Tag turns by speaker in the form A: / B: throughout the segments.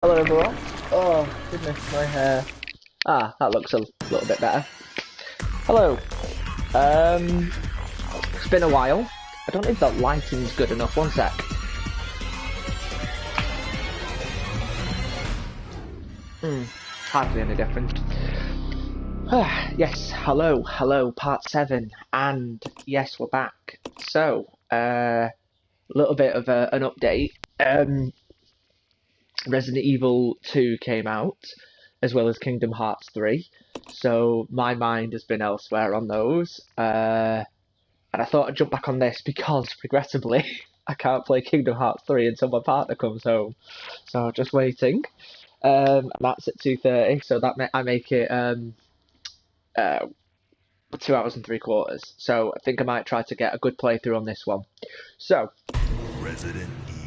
A: Hello everyone. Oh goodness, my hair. Ah, that looks a little bit better. Hello. Um, it's been a while. I don't know if that lighting's good enough. One sec. Hardly any different. Yes, hello, part 7, and yes, we're back. So, a little bit of an update. Resident Evil 2 came out, as well as Kingdom Hearts 3. So my mind has been elsewhere on those. And I thought I'd jump back on this because, regrettably, I can't play Kingdom Hearts 3 until my partner comes home. So just waiting. And that's at 2:30, so I make it 2 hours and 3/4. So I think I might try to get a good playthrough on this one. So,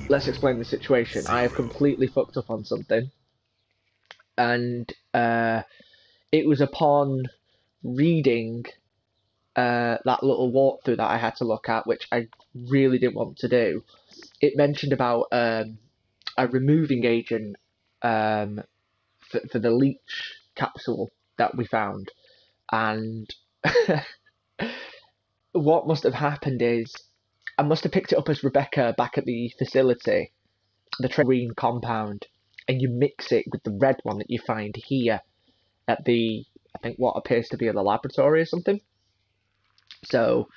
A: let's explain the situation. I have completely fucked up on something. And it was upon reading that little walkthrough that I had to look at, which I really didn't want to do. It mentioned about a removing agent for the leech capsule that we found. And what must have happened is I must have picked it up as Rebecca back at the facility, the green compound, and you mix it with the red one that you find here at the, I think, what appears to be the laboratory or something. So,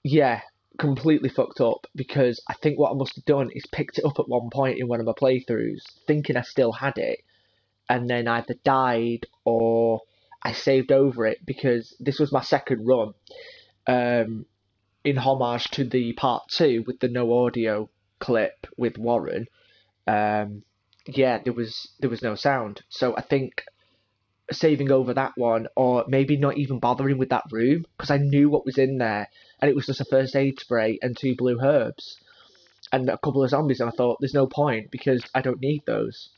A: yeah, completely fucked up, because I think what I must have done is picked it up at one point in one of my playthroughs, thinking I still had it, and then either died or I saved over it, because this was my second run, in homage to the part 2 with the no audio clip with Warren. Yeah, there was no sound, so I think saving over that one, or maybe not even bothering with that room, because I knew what was in there, and it was just a first aid spray and 2 blue herbs and a couple of zombies, and I thought there's no point because I don't need those.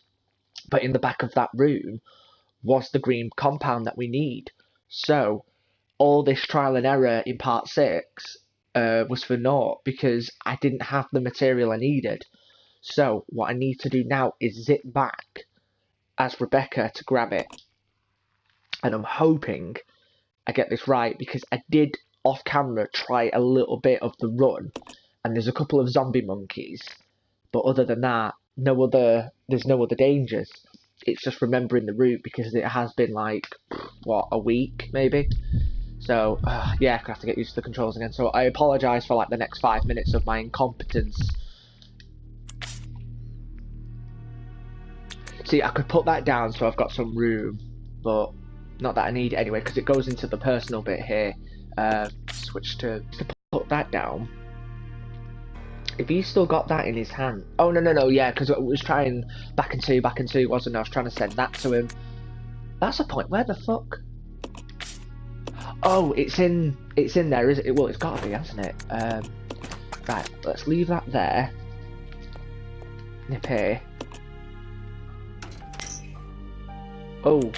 A: But in the back of that room was the green compound that we need. So all this trial and error in part 6 was for naught, because I didn't have the material I needed. So what I need to do now is zip back as Rebecca to grab it. And I'm hoping I get this right, because I did off camera try a little bit of the run, and there's a couple of zombie monkeys, but other than that, there's no other dangers. It's just remembering the route, because it has been like, what, a week maybe. So yeah, I have to get used to the controls again. So I apologise for like the next 5 minutes of my incompetence. See, I could put that down so I've got some room, but not that I need it anyway, because it goes into the personal bit here. Switch to put that down. If he's still got that in his hand. Oh, no, yeah, because I was trying back and two, wasn't I? I was trying to send that to him. That's a point. Where the fuck? Oh, it's in there, is it? Well, it's got to be, hasn't it? Right, let's leave that there. Nip here. Oh.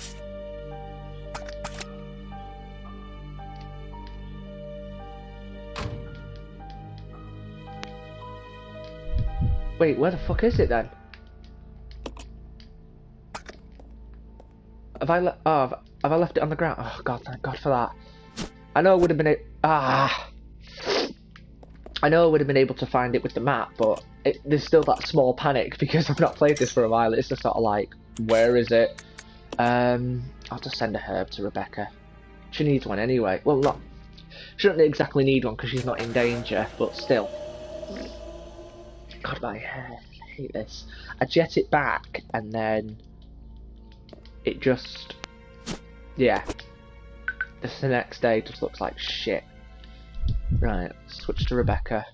A: Wait, where the fuck is it then? Have I left it on the ground? Oh god, thank god for that. I know I would have been I know I would have been able to find it with the map, but there's still that small panic because I've not played this for a while. It's just sort of like, where is it? I'll just send a herb to Rebecca. She needs one anyway. Well, not. She doesn't exactly need one because she's not in danger, but still. God, my hair. I hate this. I jet it back, and then it just, yeah. This the next day just looks like shit. Right, switch to Rebecca.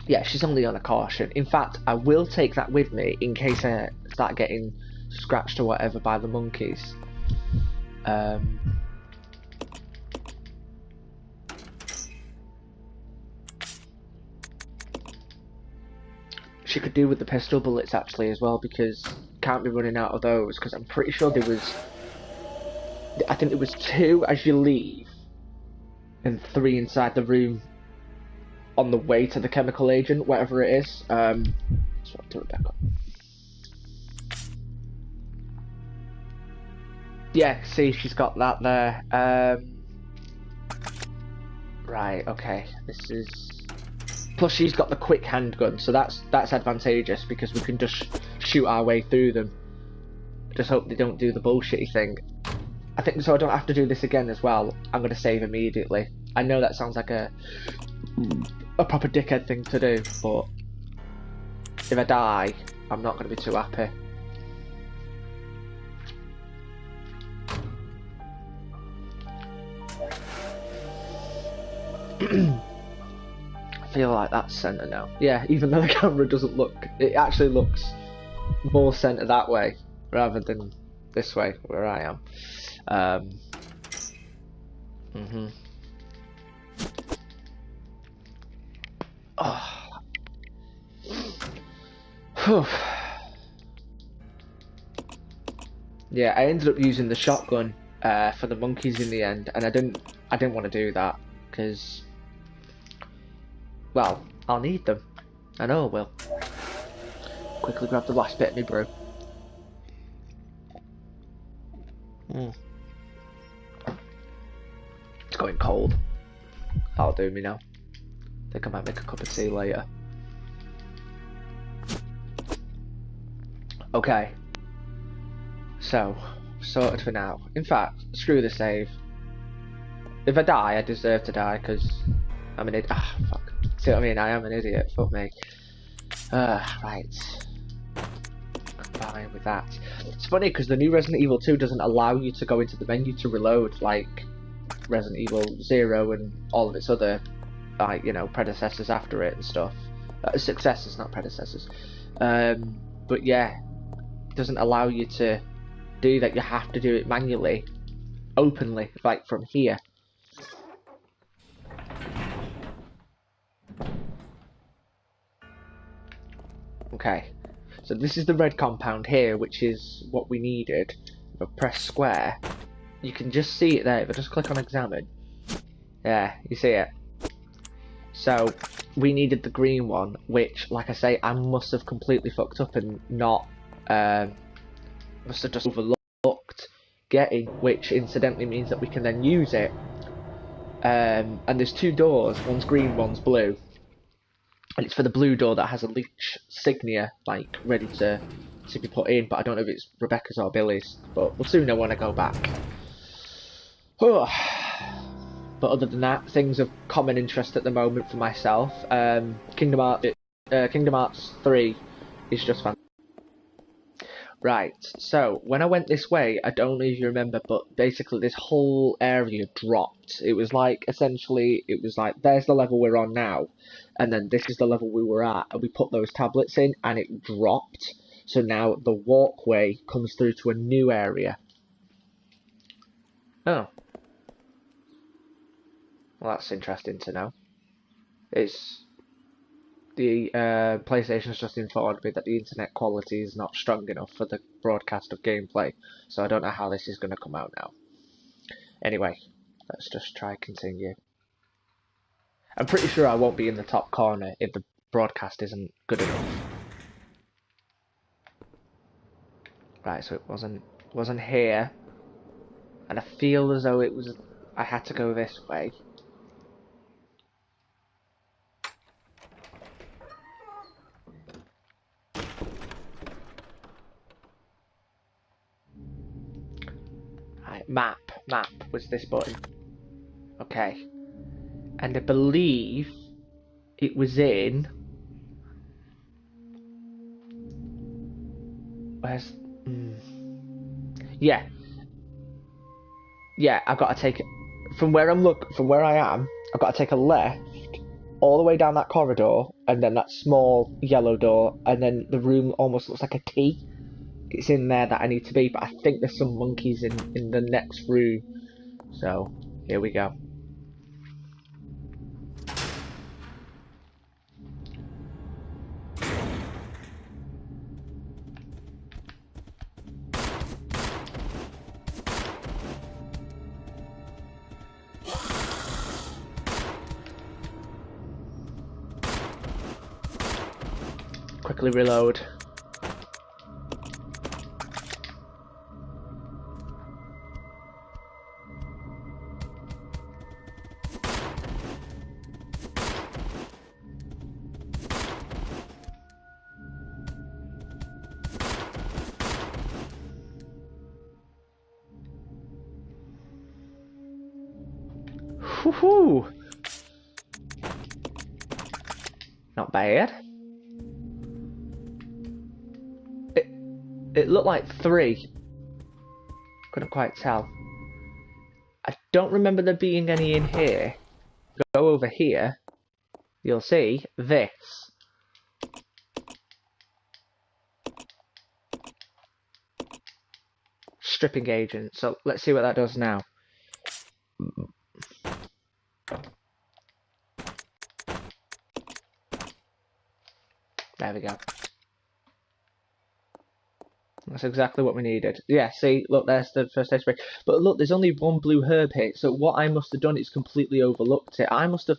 A: Yeah, she's only on a caution. In fact, I will take that with me in case I start getting scratched or whatever by the monkeys. She could do with the pistol bullets actually as well, because can't be running out of those, because I'm pretty sure there was, I think there was 2 as you leave and 3 inside the room on the way to the chemical agent, whatever it is. So I'll do it back up. Yeah, see, she's got that there. Right, okay. This is... Plus she's got the quick handgun, so that's advantageous because we can just shoot our way through them. Just hope they don't do the bullshitty thing. I think so I don't have to do this again as well. I'm going to save immediately. I know that sounds like a proper dickhead thing to do, but if I die, I'm not going to be too happy. I feel like that's centre now. Yeah, even though the camera doesn't look, it actually looks more centre that way rather than this way where I am. Oh. Yeah, I ended up using the shotgun for the monkeys in the end, and I didn't want to do that because, well, I'll need them. I know I will. Quickly grab the last bit of me brew. It's going cold. That'll do me now. I think I might make a cup of tea later. Okay. So, sorted for now. In fact, screw the save. If I die, I deserve to die because I'm an idiot. Ah, fuck. See what I mean? I am an idiot. Fuck me. Right. Fine with that. It's funny because the new Resident Evil 2 doesn't allow you to go into the menu to reload like Resident Evil 0 and all of its other, like, you know, predecessors after it and stuff. Successors, not predecessors. But yeah, it doesn't allow you to do that. You have to do it manually, openly, like from here. Okay, so this is the red compound here, which is what we needed. If I press square, you can just see it there. If I just click on examine, yeah, you see it. So we needed the green one, which, like I say, I must have completely fucked up and not, must have just overlooked getting, which incidentally means that we can then use it. And there's two doors, one's green, one's blue. And it's for the blue door that has a leech signia, like, ready to be put in, but I don't know if it's Rebecca's or Billy's, but we'll soon know when I go back. Oh. But other than that, things of common interest at the moment for myself. Kingdom Hearts 3 is just fantastic. Right, so when I went this way, I don't know if you remember, but basically this whole area dropped. It was like, essentially, it was like, there's the level we're on now, and then this is the level we were at, and we put those tablets in, and it dropped. So now the walkway comes through to a new area. Oh. Well, that's interesting to know. The PlayStation's just informed me that the internet quality is not strong enough for the broadcast of gameplay, so I don't know how this is going to come out now. Anyway, let's just try continue. I'm pretty sure I won't be in the top corner if the broadcast isn't good enough. Right, so it wasn't here, and I feel as though I had to go this way. Map was this button. Okay. And I believe it was in... Where's... Yeah. Yeah, I've got to take it... From where I am, I've got to take a left all the way down that corridor, and then that small yellow door, and then the room almost looks like a T. It's in there that I need to be, but I think there's some monkeys in the next room. So, here we go. Quickly reload. Woohoo! Not bad. It looked like 3. Couldn't quite tell. I don't remember there being any in here. Go over here. You'll see this. Stripping agent. So let's see what that does now. There we go. That's exactly what we needed. Yeah, see, look, there's the first aid spray. But look, there's only 1 blue herb here, so what I must have done is completely overlooked it. I must have,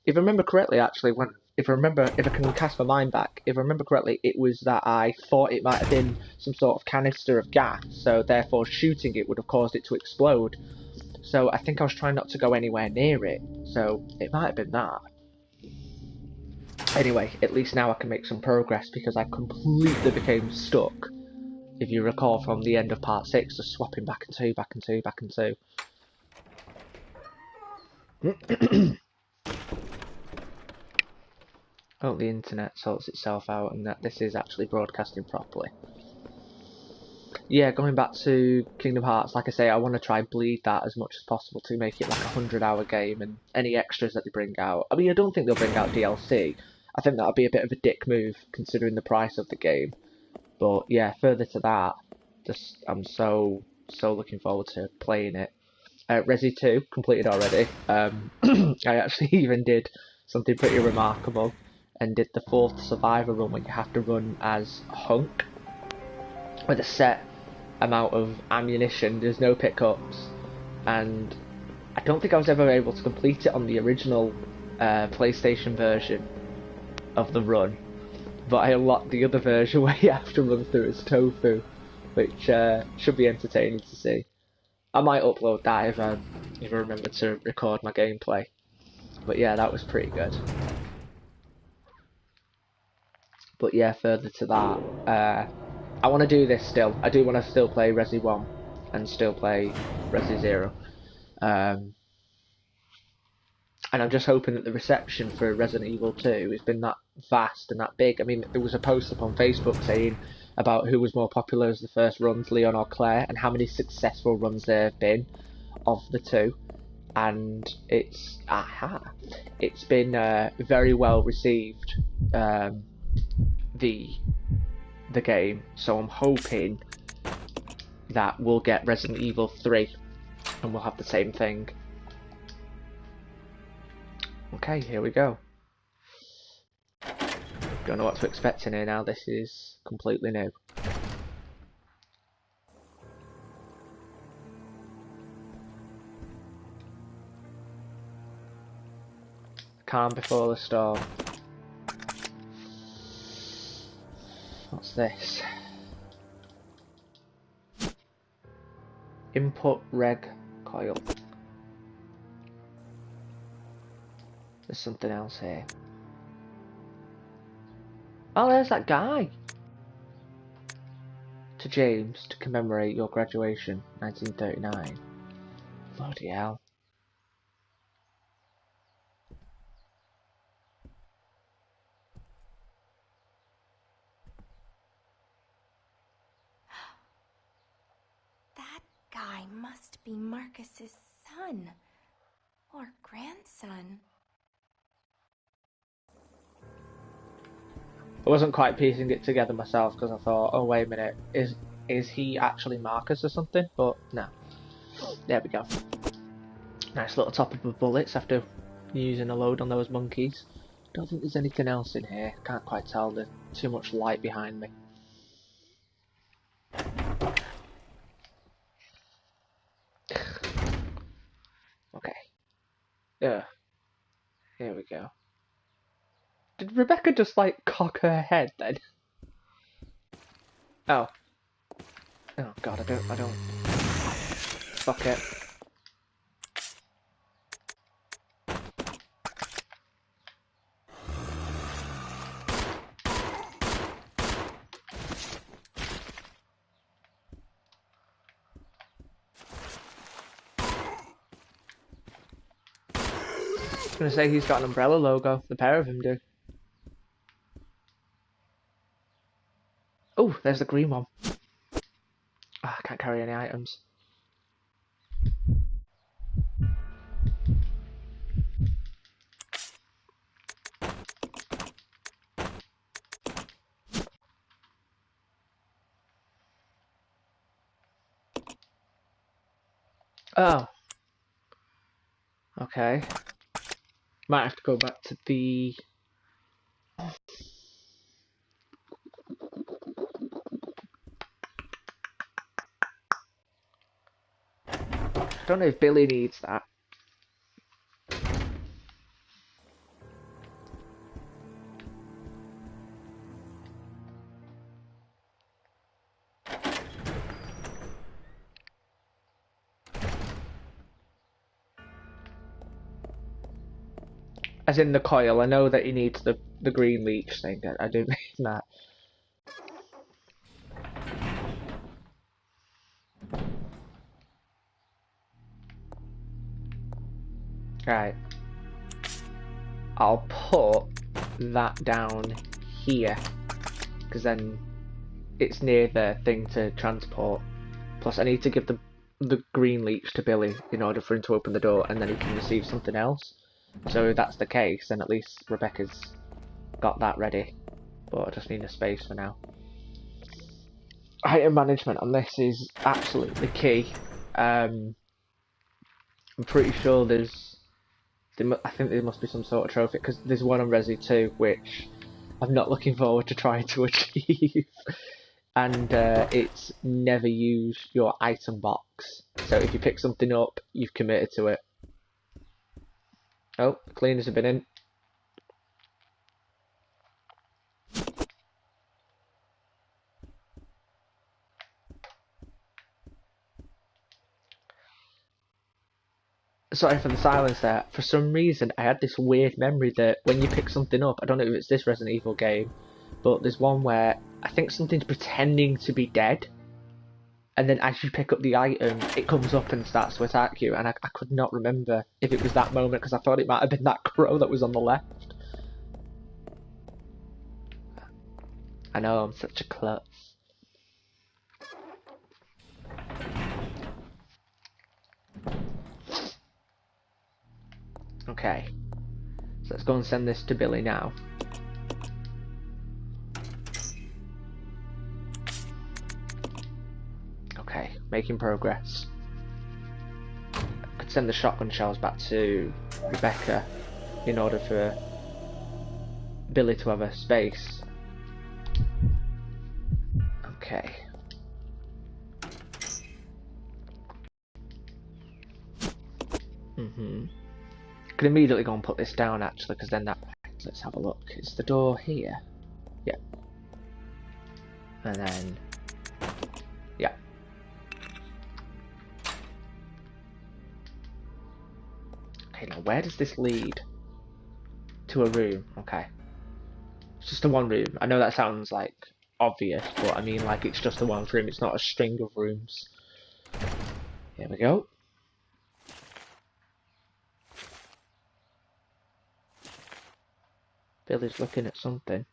A: if I remember correctly, actually, if I can cast my mind back, if I remember correctly, it was that I thought it might have been some sort of canister of gas, so therefore shooting it would have caused it to explode. So I think I was trying not to go anywhere near it, so it might have been that. Anyway, at least now I can make some progress because I completely became stuck. If you recall from the end of part 6, just swapping back and 2, back and 2, back and 2. Hope the internet sorts itself out and that this is actually broadcasting properly. Yeah, going back to Kingdom Hearts, like I say, I want to try bleed that as much as possible to make it like a 100-hour game, and any extras that they bring out. I mean, I don't think they'll bring out DLC. I think that'll be a bit of a dick move considering the price of the game. But yeah, further to that, I'm so looking forward to playing it. Resi 2 completed already. I actually even did something pretty remarkable and did the 4th survivor run where you have to run as Hunk with a set amount of ammunition. There's no pickups, and I don't think I was ever able to complete it on the original PlayStation version of the run, but I unlocked the other version where you have to run through as Tofu, which should be entertaining to see. I might upload that if I remember to record my gameplay. But yeah, that was pretty good. But yeah, further to that, I want to do this still. I do want to still play Resi 1 and still play Resi 0. And I'm just hoping that the reception for Resident Evil 2 has been that vast and that big. I mean, there was a post up on Facebook saying about who was more popular as the first runs, Leon or Claire, and how many successful runs there have been of the two. And it's been very well received, the game. So I'm hoping that we'll get Resident Evil 3 and we'll have the same thing. Okay, here we go. Don't know what to expect in here now. This is completely new. Calm before the storm. What's this? Input reg coil. There's something else here. Oh, there's that guy! To James, to commemorate your graduation, 1939. Bloody hell.
B: That guy must be Marcus's son. Or grandson.
A: I wasn't quite piecing it together myself because I thought, oh wait a minute, is he actually Marcus or something? But no. There we go. Nice little top up of bullets after using a load on those monkeys. Don't think there's anything else in here. Can't quite tell. There's too much light behind me. Okay. Yeah. Here we go. Did Rebecca just like cock her head then? Oh. Oh god, I don't. Fuck it. I was gonna say he's got an umbrella logo. The pair of them do. Oh, there's the green one. Oh, I can't carry any items. Oh. Okay. Might have to go back to the... I don't know if Billy needs that. As in the coil, I know that he needs the green leech thing. I do mean that. Right. I'll put that down here, because then it's near the thing to transport. Plus, I need to give the green leech to Billy in order for him to open the door, and then he can receive something else. So if that's the case, then at least Rebecca's got that ready. But I just need a space for now. Item management on this is absolutely key. I'm pretty sure I think there must be some sort of trophy, because there's one on Resi 2 which I'm not looking forward to trying to achieve. And it's never use your item box. So if you pick something up, you've committed to it. Oh, the cleaners have been in. Sorry for the silence there. For some reason, I had this weird memory that when you pick something up, I don't know if it's this Resident Evil game, but there's one where I think something's pretending to be dead, and then as you pick up the item, it comes up and starts to attack you, and I could not remember if it was that moment, because I thought it might have been that crow that was on the left. I know, I'm such a klutz. Okay, so let's go and send this to Billy now. Okay, making progress. I could send the shotgun shells back to Rebecca in order for Billy to have a space. Okay. Could immediately go and put this down actually, because then that. Let's have a look. Is the door here? Yeah. And then. Yeah. Okay, now where does this lead? To a room. Okay. It's just a one room. I know that sounds like obvious, but I mean like it's just a one room. It's not a string of rooms. Here we go. Billy's looking at something.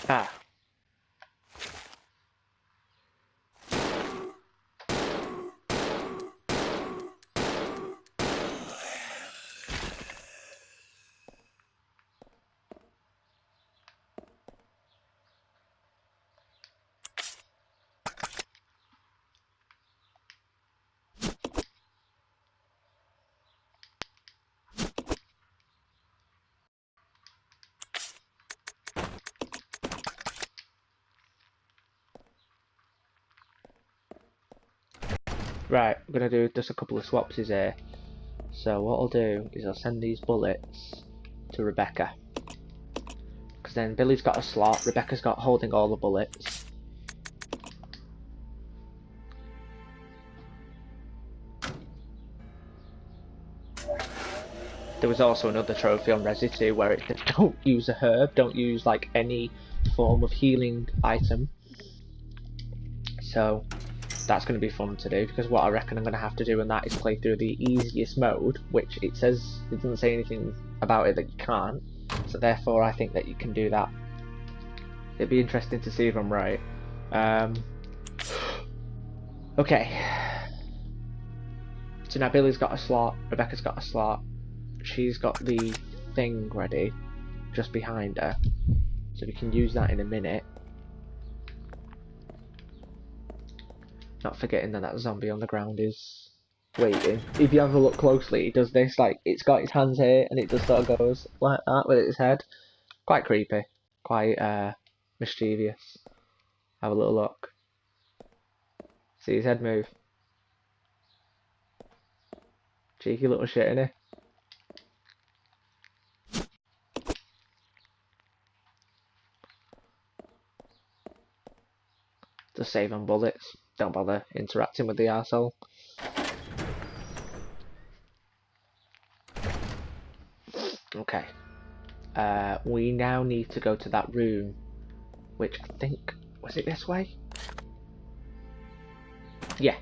A: Ah. Right, I'm going to do just a couple of swapsies here. So what I'll do is I'll send these bullets to Rebecca. Because then Billy's got a slot, Rebecca's got holding all the bullets. There was also another trophy on Resi 2 where it said don't use a herb, don't use like any form of healing item. So that's going to be fun to do, because what I reckon I'm going to have to do in that is play through the easiest mode, which it doesn't say anything about it that you can't, so therefore I think that you can do that. It'd be interesting to see if I'm right. Okay, so now Billy's got a slot, Rebecca's got a slot, she's got the thing ready just behind her, so we can use that in a minute. Not forgetting that that zombie on the ground is waiting. If you have a look closely, it does this, like, it's got its hands here, and it just sort of goes like that with its head. Quite creepy. Quite, mischievous. Have a little look. See his head move. Cheeky little shit, innit? Just save on bullets. Don't bother interacting with the arsehole. Okay. We now need to go to that room, which I think... was it this way? Yeah.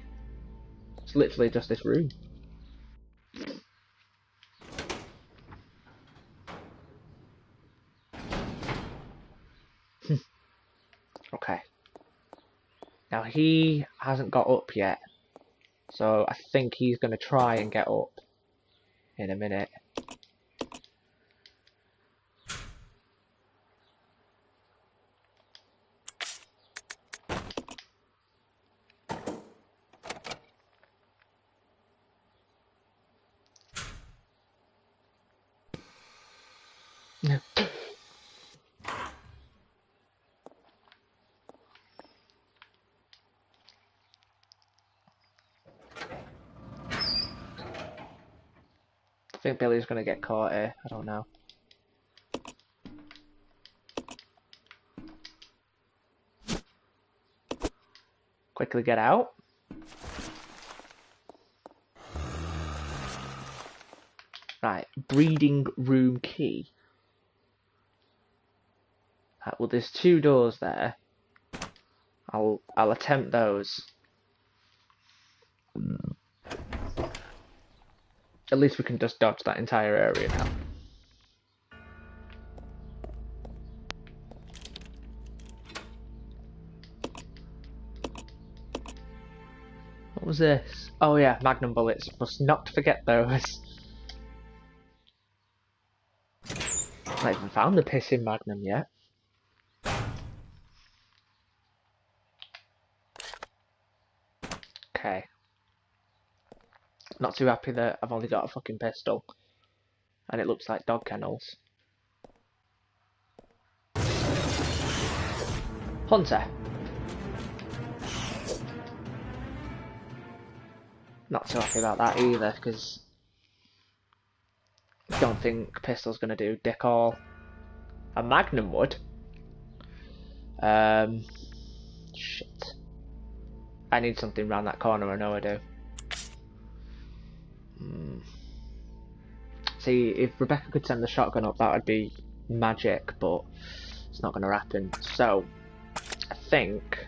A: It's literally just this room. Okay. Now he hasn't got up yet, so I think he's going to try and get up in a minute. I think Billy's going to get caught here. I don't know. Quickly get out. Right, breeding room key. Right, well, there's 2 doors there. I'll attempt those. At least we can just dodge that entire area now. What was this? Oh yeah, magnum bullets. Must not forget those. I haven't even found the pissing magnum yet. Okay. Not too happy that I've only got a fucking pistol. And it looks like dog kennels. Hunter. Not too happy about that either, because I don't think pistol's gonna do dick all. A magnum would. Shit. I need something round that corner, I know I do. See, if Rebecca could send the shotgun up, that would be magic, but it's not going to happen. So, I think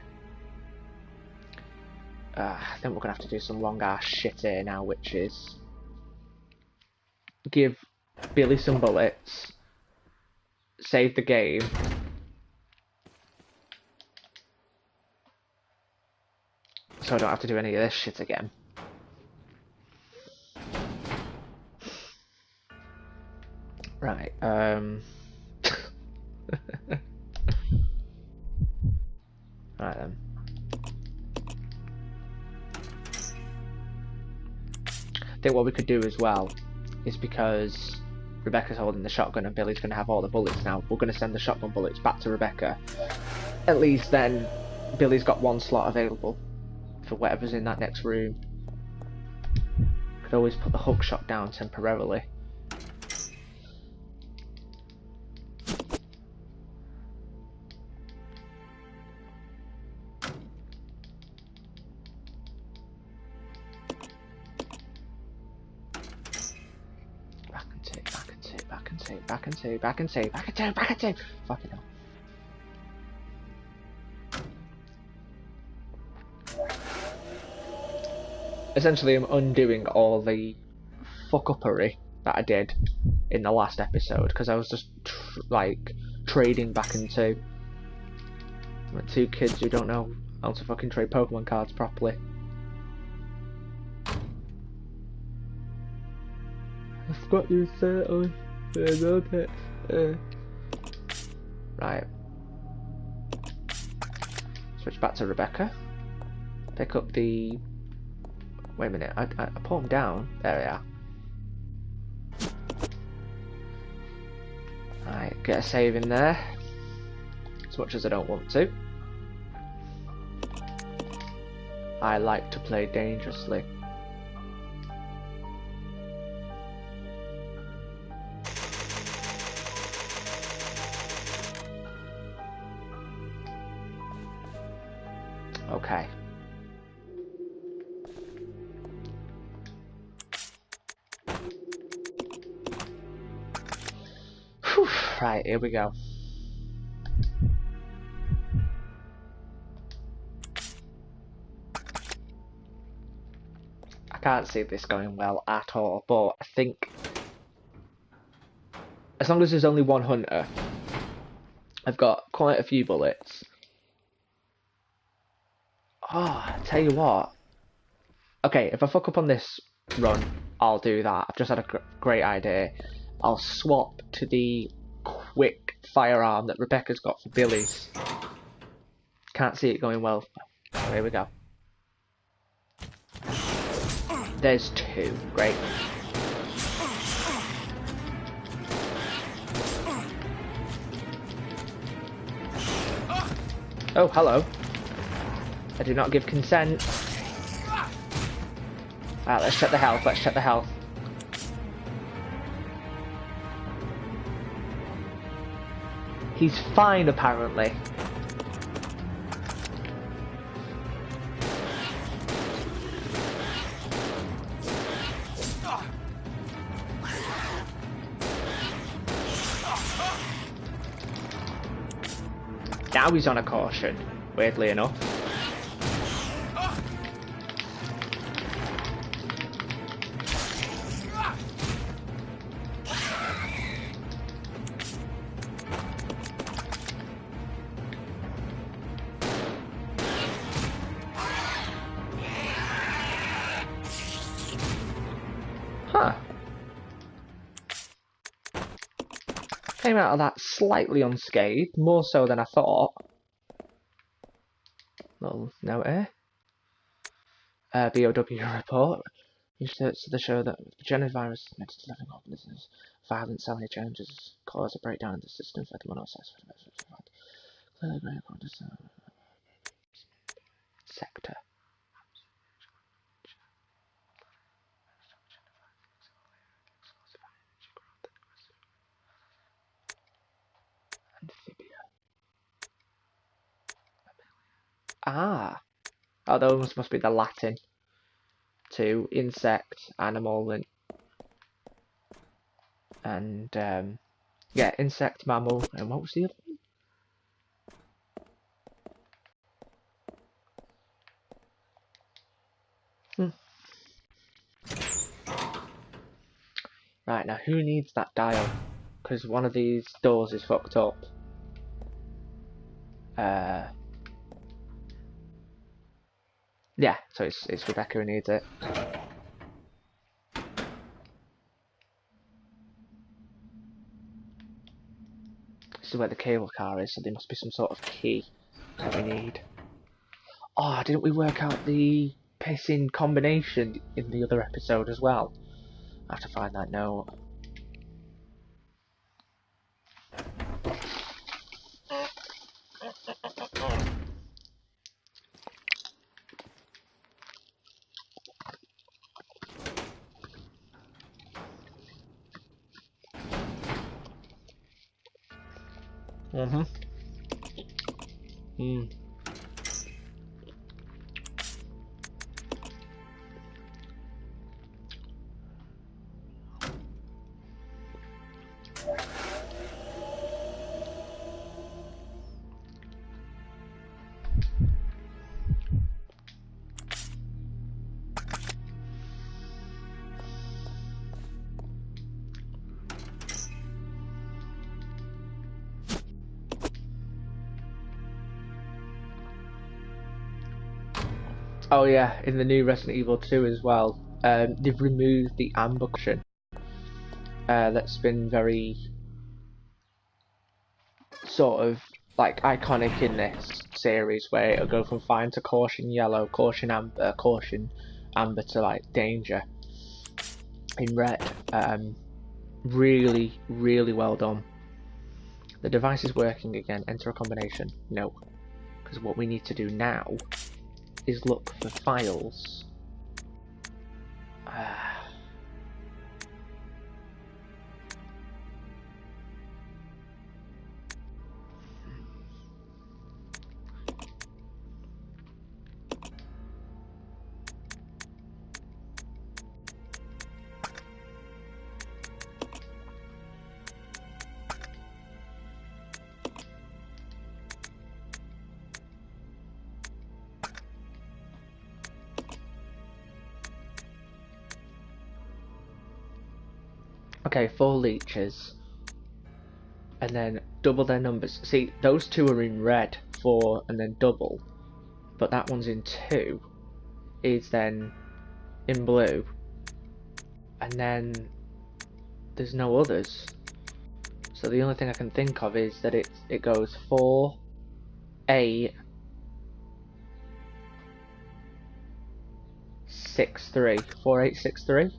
A: we're going to have to do some long ass shit here now, which is give Billy some bullets, save the game, so I don't have to do any of this shit again. Right, Right then. I think what we could do as well is, because Rebecca's holding the shotgun and Billy's going to have all the bullets now, we're going to send the shotgun bullets back to Rebecca. At least then Billy's got 1 slot available for whatever's in that next room. Could always put the hook shot down temporarily. Back and save. Fucking hell. Essentially, I'm undoing all the fuck-uppery that I did in the last episode because I was just trading back and two. Like two kids who don't know how to fucking trade Pokemon cards properly. I've got you certainly. Right. Switch back to Rebecca. Pick up the. Wait a minute. I put them down. There we are. Right. Get a save in there. As much as I don't want to. I like to play dangerously. Okay. Whew. Right, here we go. I can't see this going well at all, but I think as long as there's only one hunter, I've got quite a few bullets. Oh, tell you what. Okay, if I fuck up on this run, I'll do that. I've just had a great idea. I'll swap to the quick firearm that Rebecca's got for Billy's. Can't see it going well. So here we go. There's two. Great. Oh, hello. I do not give consent. Alright, let's check the health. He's fine, apparently. Now he's on a caution, weirdly enough. Huh. Came out of that slightly unscathed, more so than I thought. Little note here. BOW report. Research to show that the genovirus makes living organisms violent so many challenges cause a breakdown in the system for the monocytes. Clearly very according to sector. Amphibia. Ah. Oh, those must be the Latin to insect, animal, and yeah, insect, mammal, and what was the other one? Right, now who needs that dial? Because one of these doors is fucked up. Yeah, so it's Rebecca who needs it. This is where the cable car is, so there must be some sort of key that we need. Oh, didn't we work out the pissing combination in the other episode as well? I have to find that note. Mm-hmm. Mm. Oh yeah, in the new Resident Evil 2 as well, they've removed the amber caution. That's been very sort of like iconic in this series, where it'll go from fine to caution yellow, caution amber to like danger in red. Really, really well done. The device is working again. Enter a combination. No, because what we need to do now is look for files. Okay, 4 leeches. And then double their numbers. See, those two are in red, 4 and then double. But that one's in 2 is then in blue. And then there's no others. So the only thing I can think of is that it goes 4, 8, 6, 3. 4, 8, 6, 3.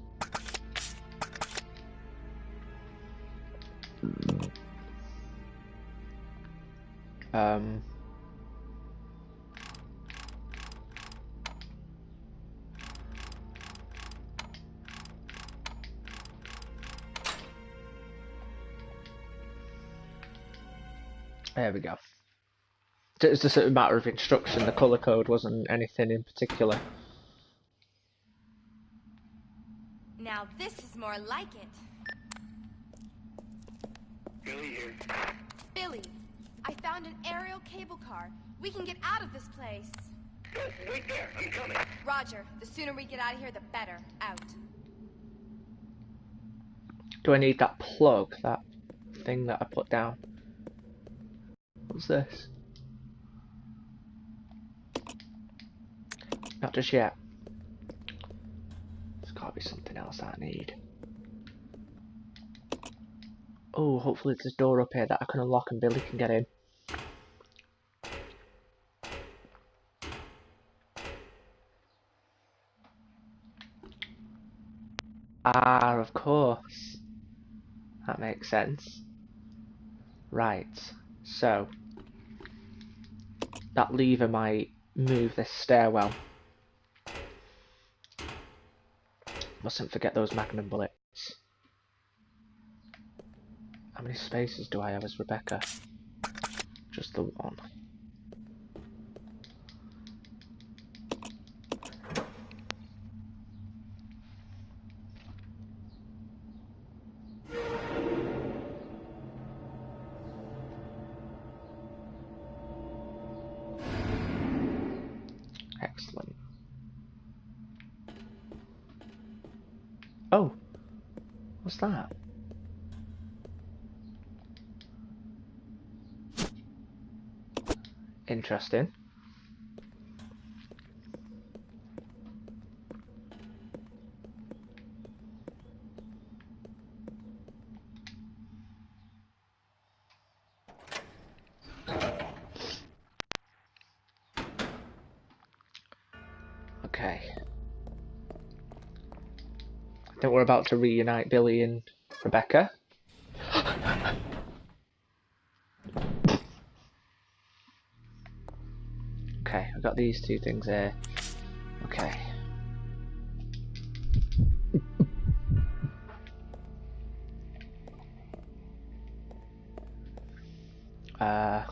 A: There we go. It's just a matter of instruction. The colour code wasn't anything in particular.
B: Now this is more like it.
C: Billy here.
B: Billy, I found an aerial cable car. We can get out of this place.
C: Good, wait there. I'm coming.
B: Roger. The sooner we get out of here, the better. Out.
A: Do I need that plug? That thing that I put down? What's this? Not just yet. There's gotta be something else that I need. Oh, hopefully there's a door up here that I can unlock and Billy can get in. Ah, of course. That makes sense. Right, so that lever might move this stairwell. Mustn't forget those magnum bullets. How many spaces do I have as Rebecca? Just the one. Excellent. Oh, what's that? Interesting. Okay. I think we're about to reunite Billy and Rebecca. Okay, I've got these two things here. Okay. I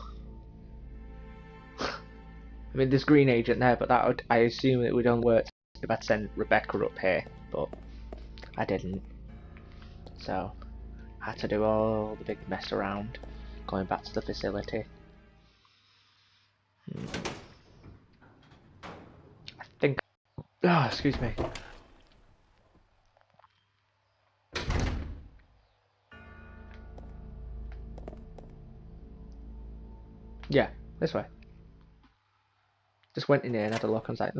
A: mean, there's green agent there, but that would, I assume it would only work if I'd send Rebecca up here, but I didn't. So, I had to do all the big mess around, going back to the facility. I think... Oh, excuse me. Yeah, this way. Just went in here and had a look and was like,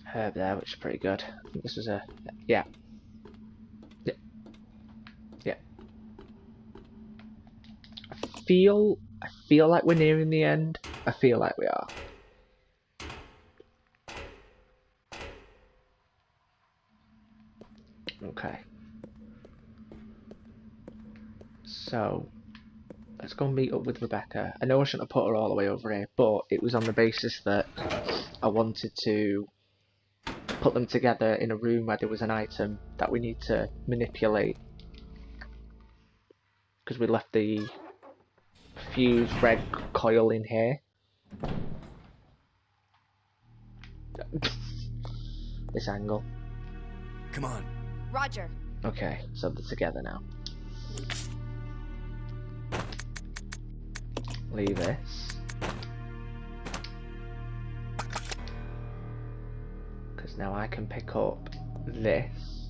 A: herb there, which is pretty good. I think this was a... Yeah. Yeah. Yeah. I feel like we're nearing the end. I feel like we are. Okay. So, let's go meet up with Rebecca. I know I shouldn't have put her all the way over here, but it was on the basis that I wanted to put them together in a room where there was an item that we need to manipulate. Because we left the fused red coil in here. This angle.
D: Come on.
B: Roger.
A: Okay, so they're together now. Leave this. Because now I can pick up this.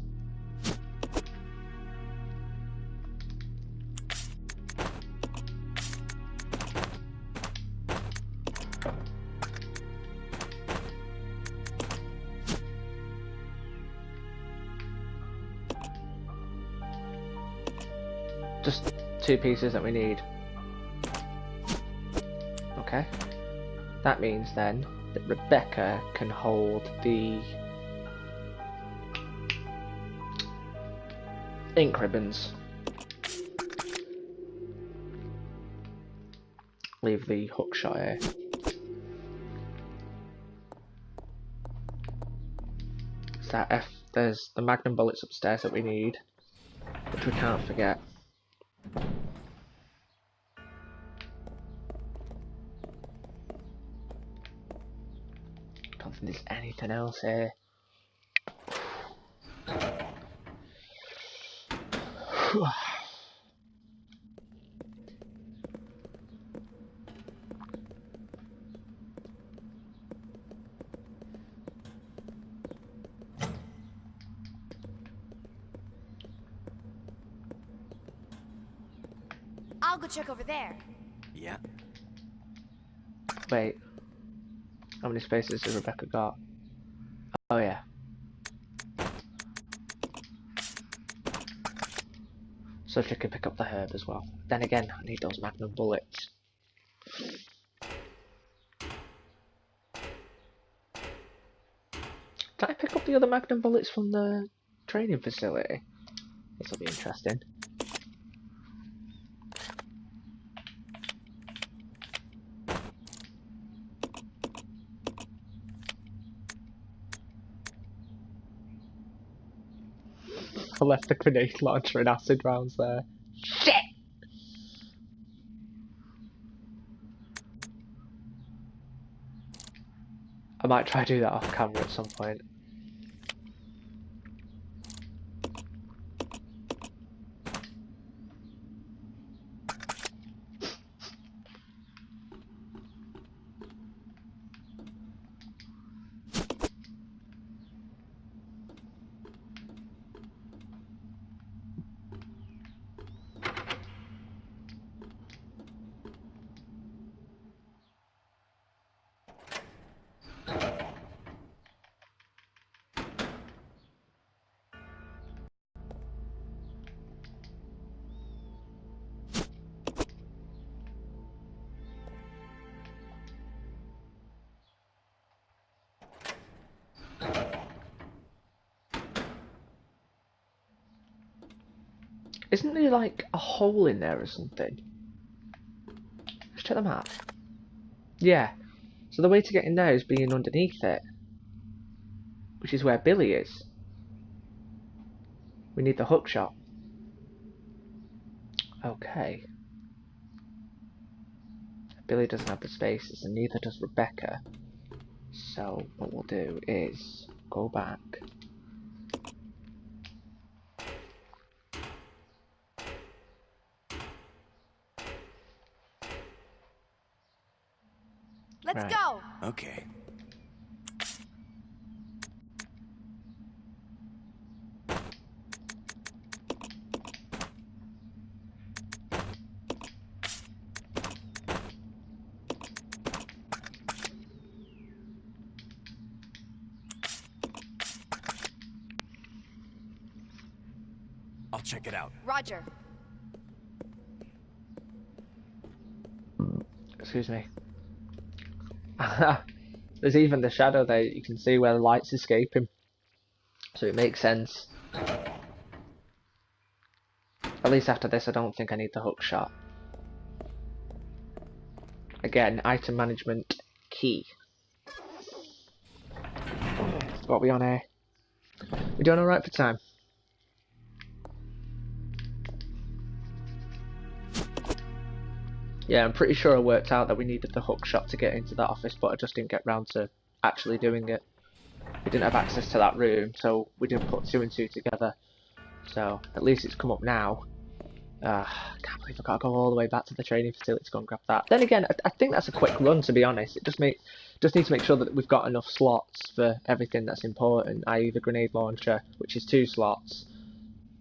A: Just 2 pieces that we need. Okay. That means then that Rebecca can hold the ink ribbons. Leave the hook shot here. So if there's the magnum bullets upstairs that we need, which we can't forget. Don't think there's anything else here.
B: I'll go check over there.
D: Yeah.
A: Wait. How many spaces has Rebecca got? Oh yeah. So she can pick up the herb as well. Then again, I need those magnum bullets. Did I pick up the other magnum bullets from the training facility? This will be interesting. I left the grenade launcher and acid rounds there. Shit! I might try to do that off camera at some point. Isn't there like a hole in there or something? Let's check the map. Yeah. So the way to get in there is being underneath it. Which is where Billy is. We need the hook shot. Okay. Billy doesn't have the spaces, and neither does Rebecca. So what we'll do is go back.
B: Let's
A: Right.
B: go.
D: Okay. I'll check it out.
B: Roger.
A: Excuse me. There's even the shadow there. You can see where the light's escaping. So it makes sense. At least after this, I don't think I need the hook shot. Again, item management key. What are we on here? We're doing alright for time. Yeah, I'm pretty sure I worked out that we needed the hook shot to get into that office, but I just didn't get round to actually doing it. We didn't have access to that room, so we didn't put 2 and 2 together. So, at least it's come up now. I can't believe I gotta go all the way back to the training facility to go and grab that. Then again, I think that's a quick run, to be honest. It just need to make sure that we've got enough slots for everything that's important, i.e. the grenade launcher, which is 2 slots,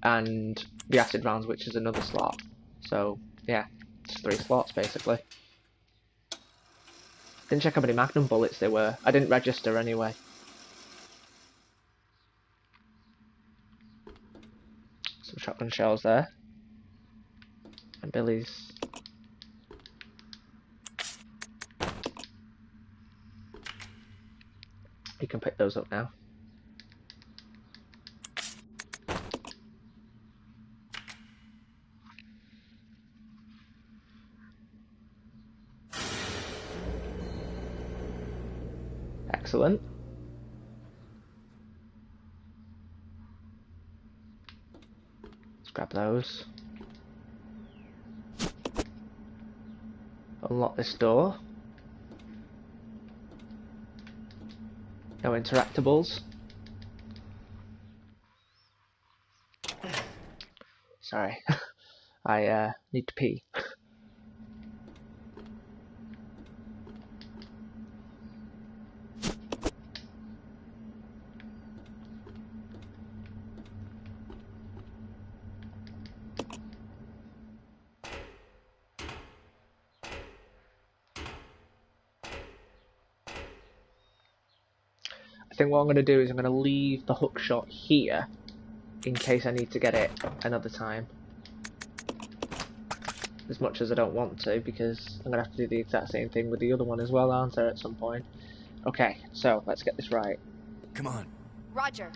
A: and the acid rounds, which is another slot. So, yeah, it's 3 slots, basically. Didn't check how many magnum bullets there were. I didn't register anyway. Some shotgun shells there. And Billy's. You can pick those up now. Excellent. Let's grab those. Unlock this door. No interactables. Sorry. I need to pee. I think what I'm going to do is I'm going to leave the hook shot here in case I need to get it another time. As much as I don't want to, because I'm going to have to do the exact same thing with the other one as well, aren't I, at some point? Okay, so let's get this right.
D: Come on.
B: Roger.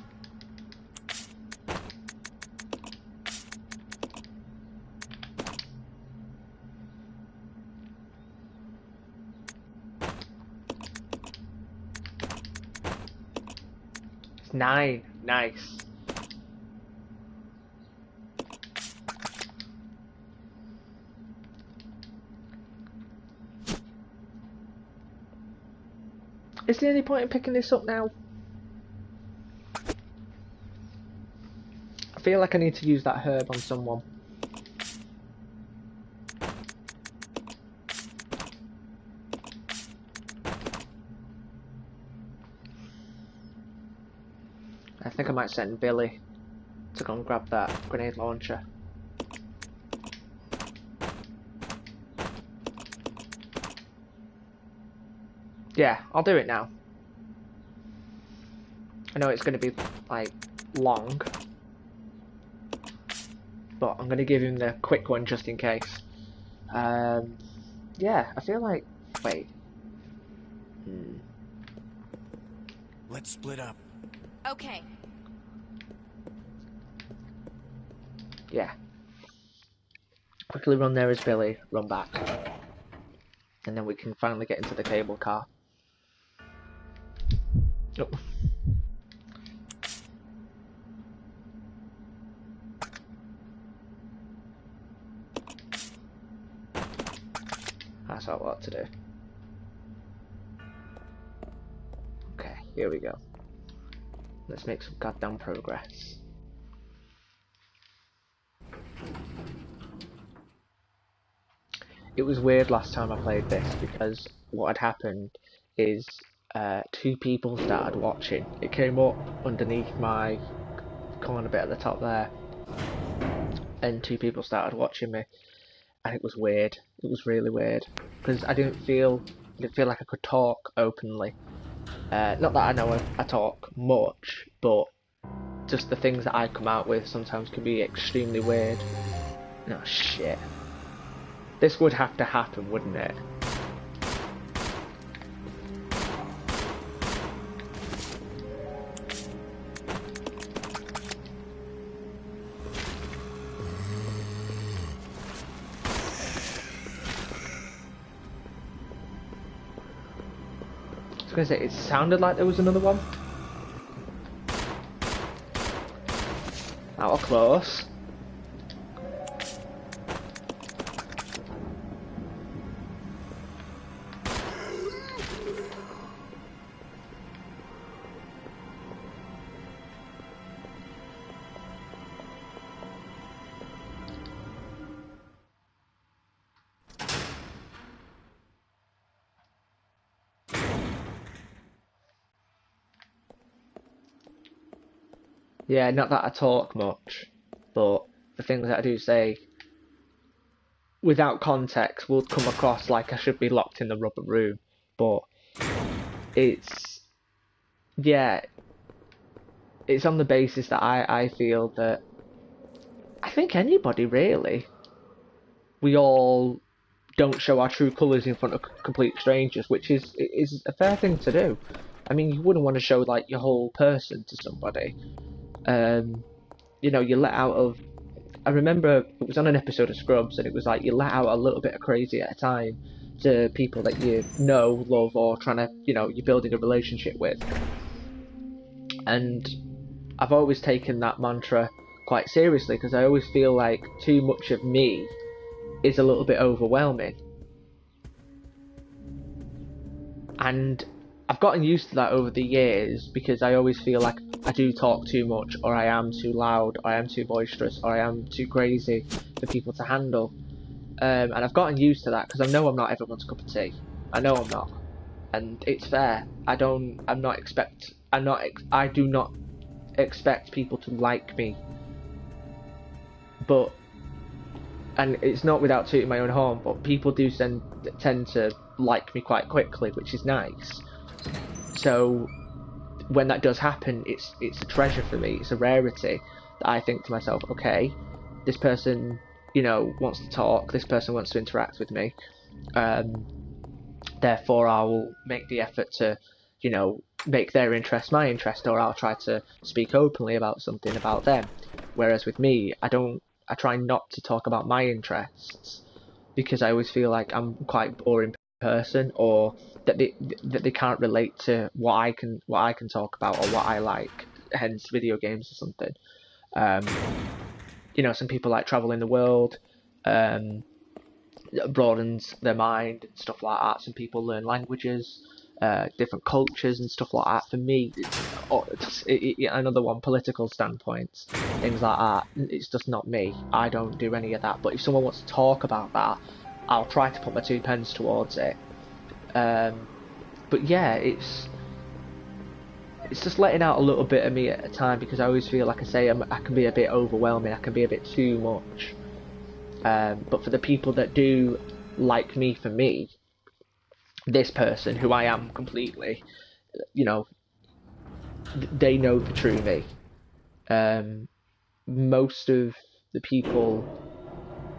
A: It's 9. Nice. Is there any point in picking this up now? I feel like I need to use that herb on someone. I think I might send Billy to go and grab that grenade launcher. Yeah, I'll do it now. I know it's going to be, like, long. But I'm going to give him the quick one just in case. Yeah, I feel like... Wait.
D: Let's split up.
B: Okay.
A: Yeah. Quickly run there as Billy, run back. And then we can finally get into the cable car. Oh. That's all I want to do. Okay, here we go. Let's make some goddamn progress. It was weird last time I played this because what had happened is 2 people started watching. It came up underneath my corner bit at the top there, and 2 people started watching me, and it was weird. It was really weird because I didn't feel like I could talk openly. Not that I know I talk much, but just the things that I come out with sometimes can be extremely weird. Oh shit. This would have to happen, wouldn't it? I was gonna say, it sounded like there was another one. That was close. Yeah, not that I talk much, but the things that I do say, without context, will come across like I should be locked in the rubber room. But it's, yeah, it's on the basis that I feel that, I think anybody really, we all don't show our true colours in front of complete strangers, which is a fair thing to do. I mean, you wouldn't want to show like your whole person to somebody. You know, you let out of. I remember it was on an episode of Scrubs, and it was like you let out a little bit of crazy at a time to people that you know, love, or trying to, you know, you're building a relationship with. And I've always taken that mantra quite seriously because I always feel like too much of me is a little bit overwhelming. And I've gotten used to that over the years because I always feel like I do talk too much, or I am too loud, or I am too boisterous, or I am too crazy for people to handle. And I've gotten used to that because I know I'm not everyone's cup of tea. I know I'm not, and it's fair. I do not expect people to like me, but, and it's not without tooting my own horn, but people do tend to like me quite quickly, which is nice. So when that does happen, it's a treasure for me. It's a rarity that I think to myself, okay, this person, you know, wants to talk. This person wants to interact with me. Therefore, I'll make the effort to, you know, make their interest my interest, or I'll try to speak openly about something about them. Whereas with me, I try not to talk about my interests because I always feel like I'm quite a boring person, or that they can't relate to what I can talk about or what I like, hence video games or something. You know, some people like traveling the world, broadens their mind and stuff like that. Some people learn languages, different cultures and stuff like that. For me, another one, political standpoints, things like that. It's just not me. I don't do any of that. But if someone wants to talk about that, I'll try to put my 2 pence towards it. But yeah, it's just letting out a little bit of me at a time, because I always feel, like I say, I can be a bit overwhelming. I can be a bit too much. But for the people that do like me for me, this person who I am completely, you know, they know the true me. Most of the people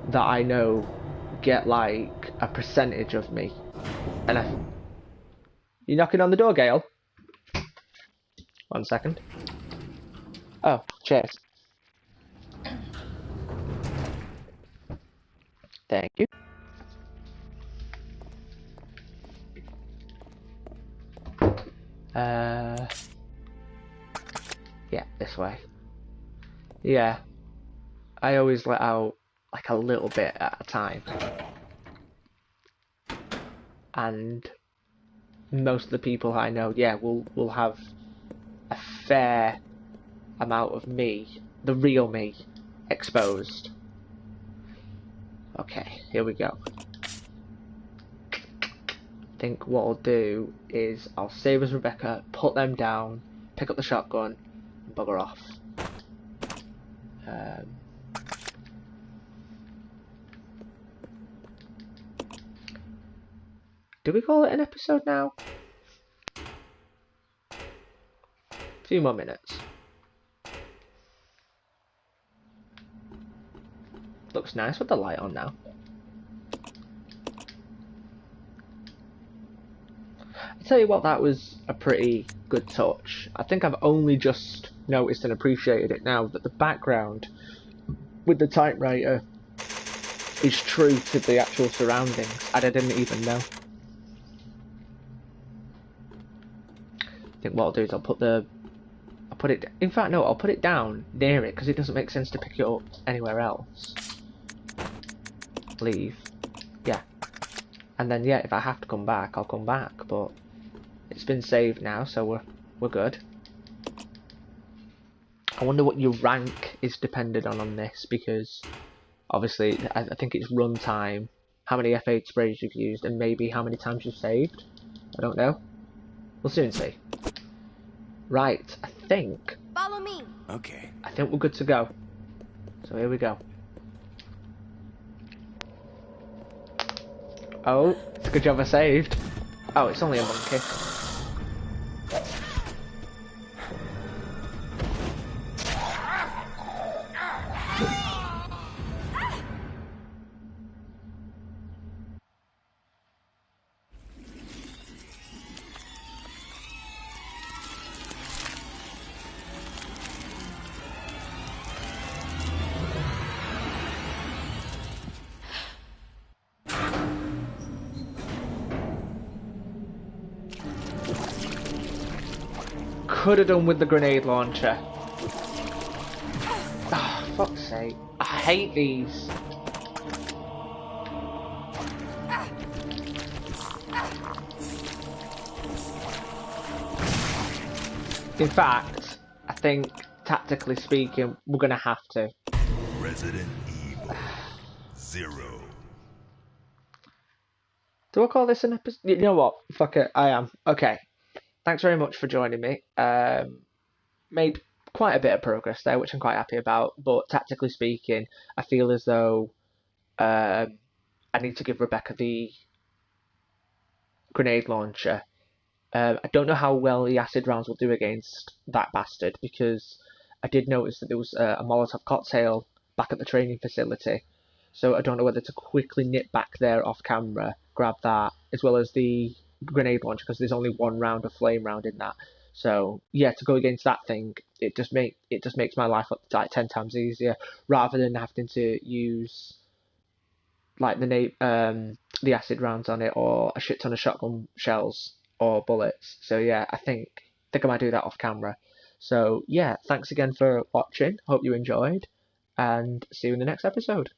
A: that I know get like a percentage of me, and you knocking on the door, Gail? 1 second. Oh, cheers. Thank you. Yeah, this way. Yeah, I always let out like a little bit at a time. and most of the people I know, yeah, will have a fair amount of me, the real me, exposed. Okay, here we go. I think what I'll do is I'll save as Rebecca, put them down, pick up the shotgun, and bugger off. Do we call it an episode now? A few more minutes. Looks nice with the light on now. I tell you what, that was a pretty good touch. I think I've only just noticed and appreciated it now that the background with the typewriter is true to the actual surroundings, and I didn't even know. I think what I'll do is I'll put it. In fact, no, I'll put it down near it because it doesn't make sense to pick it up anywhere else. Leave, yeah, and then yeah, if I have to come back, I'll come back. But it's been saved now, so we're good. I wonder what your rank is dependent on this, because obviously I think it's run time, how many F8 sprays you've used, and maybe how many times you've saved. I don't know. We'll soon see. Right, I think.
B: Follow me.
D: Okay.
A: I think we're good to go. So here we go. Oh, it's a good job I saved. Oh, it's only a monkey. Could have done with the grenade launcher. Oh, fuck's sake. I hate these. In fact, I think, tactically speaking, we're gonna have to.
E: Resident Evil 0.
A: Do I call this an episode? You know what? Fuck it, I am. Okay. Thanks very much for joining me. Made quite a bit of progress there, which I'm quite happy about. But tactically speaking, I feel as though I need to give Rebecca the grenade launcher. I don't know how well the acid rounds will do against that bastard, because I did notice that there was a Molotov cocktail back at the training facility. So I don't know whether to quickly nip back there off camera, grab that, as well as the grenade launcher, because there's only one round of flame round in that. So yeah, to go against that thing, it just makes my life like 10 times easier, rather than having to use like the acid rounds on it, or a shit ton of shotgun shells or bullets. So yeah, I think I might do that off camera. So yeah, thanks again for watching. Hope you enjoyed, and see you in the next episode.